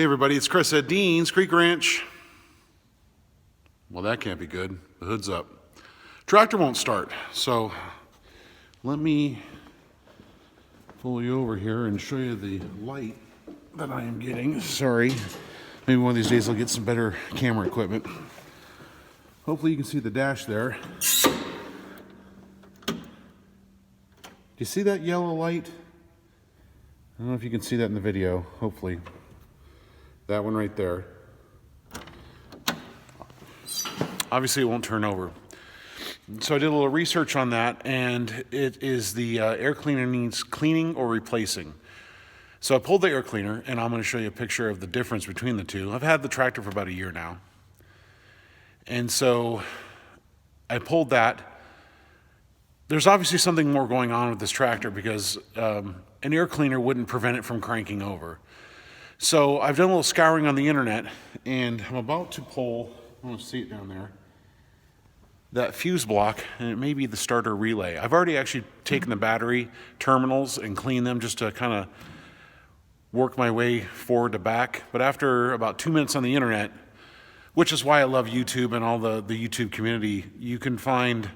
Hey everybody, it's Chris at Dean's Creek Ranch. Well, that can't be good. The hood's up. Tractor won't start, so let me pull you over here and show you the light that I am getting. Sorry, maybe one of these days I'll get some better camera equipment. Hopefully you can see the dash there. Do you see that yellow light? I don't know if you can see that in the video, hopefully. That one right there. Obviously it won't turn over. So I did a little research on that, and it is the air cleaner needs cleaning or replacing. So I pulled the air cleaner, and I'm going to show you a picture of the difference between the two. I've had the tractor for about a year now. And so I pulled that. There's obviously something more going on with this tractor because an air cleaner wouldn't prevent it from cranking over. So I've done a little scouring on the internet, and I'm about to pull, I want to see it down there, that fuse block, and it may be the starter relay. I've already actually taken the battery terminals and cleaned them just to kind of work my way forward to back. But after about 2 minutes on the internet, which is why I love YouTube and all the YouTube community, you can find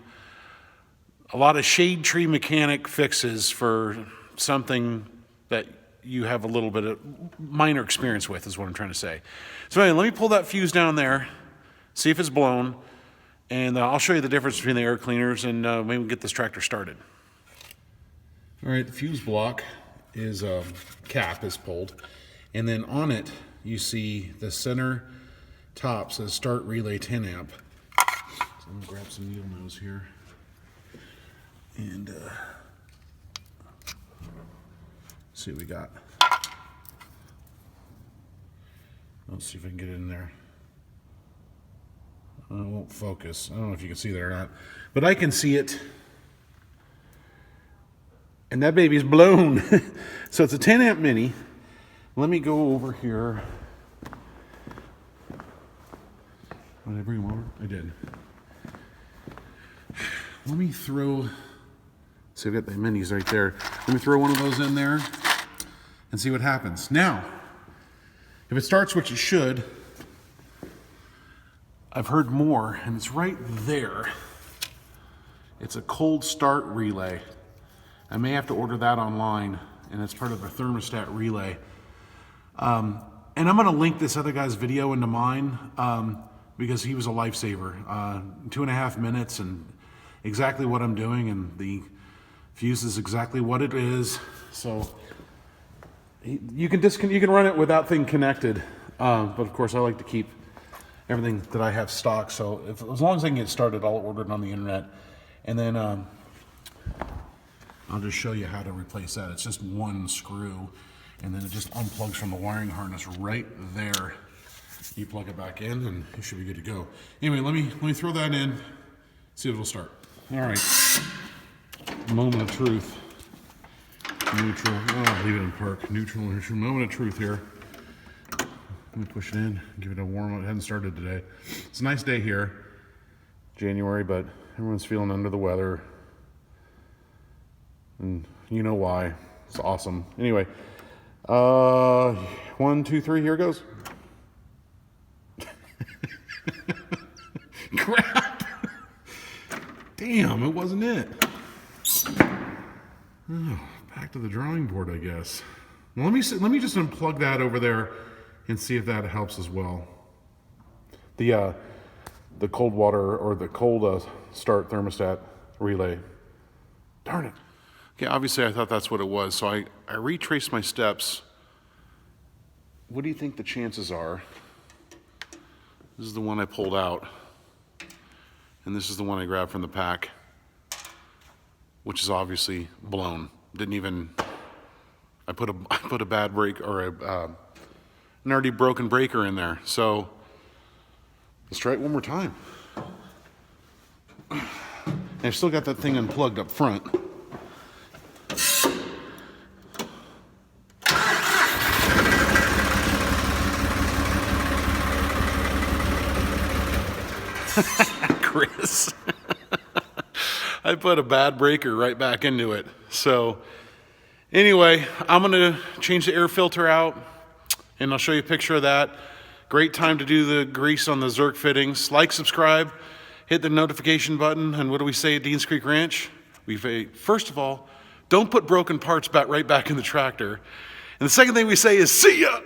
a lot of shade tree mechanic fixes for something that you have a little bit of minor experience with, is what I'm trying to say. So anyway, let me pull that fuse down there, see if it's blown, and I'll show you the difference between the air cleaners, and maybe we can get this tractor started. All right, the fuse block is cap is pulled, and then on it you see the center top says start relay 10 amp. So I'm gonna grab some needle nose here, and see what we got. Let's see if I can get it in there. It won't focus. I don't know if you can see that or not, but I can see it. And that baby's blown. So it's a 10 amp mini. Let me go over here. Did I bring them over? I did. Let me throw, see, I've got the minis right there. Let me throw one of those in there and see what happens. Now, if it starts, which it should, I've heard more, and it's right there. It's a cold start relay. I may have to order that online, and it's part of a thermostat relay. And I'm gonna link this other guy's video into mine because he was a lifesaver. 2.5 minutes and exactly what I'm doing, and the fuse is exactly what it is. So you can run it without thing connected, but of course I like to keep everything that I have stocked. So as long as I can get started, I'll order it on the internet, and then I'll just show you how to replace that. It's just one screw, and then it just unplugs from the wiring harness right there. You plug it back in, and you should be good to go. Anyway, let me throw that in, see if it'll start. All right, moment of truth. Neutral, oh, leave it in park. Neutral, moment of truth here. Let me push it in, give it a warm up. It hasn't started today. It's a nice day here, January, but everyone's feeling under the weather. And you know why. It's awesome. Anyway, 1, 2, 3, here it goes. Crap! Damn, it wasn't it. Oh, back to the drawing board, I guess. Well, let me just unplug that over there and see if that helps as well. The cold water or the cold start thermostat relay. Darn it. Okay, obviously I thought that's what it was, so I retraced my steps. What do you think the chances are? This is the one I pulled out, and this is the one I grabbed from the pack, which is obviously blown. Didn't even, I put a bad break or an already broken breaker in there. So let's try it one more time. And I've still got that thing unplugged up front. Chris. I put a bad breaker right back into it. So anyway, I'm gonna change the air filter out, And I'll show you a picture of that. Great time to do the grease on the Zerk fittings. Like, subscribe, hit the notification button, and what do we say at Deans Creek Ranch? We say, first of all, don't put broken parts right back in the tractor. And the second thing we say is, see ya!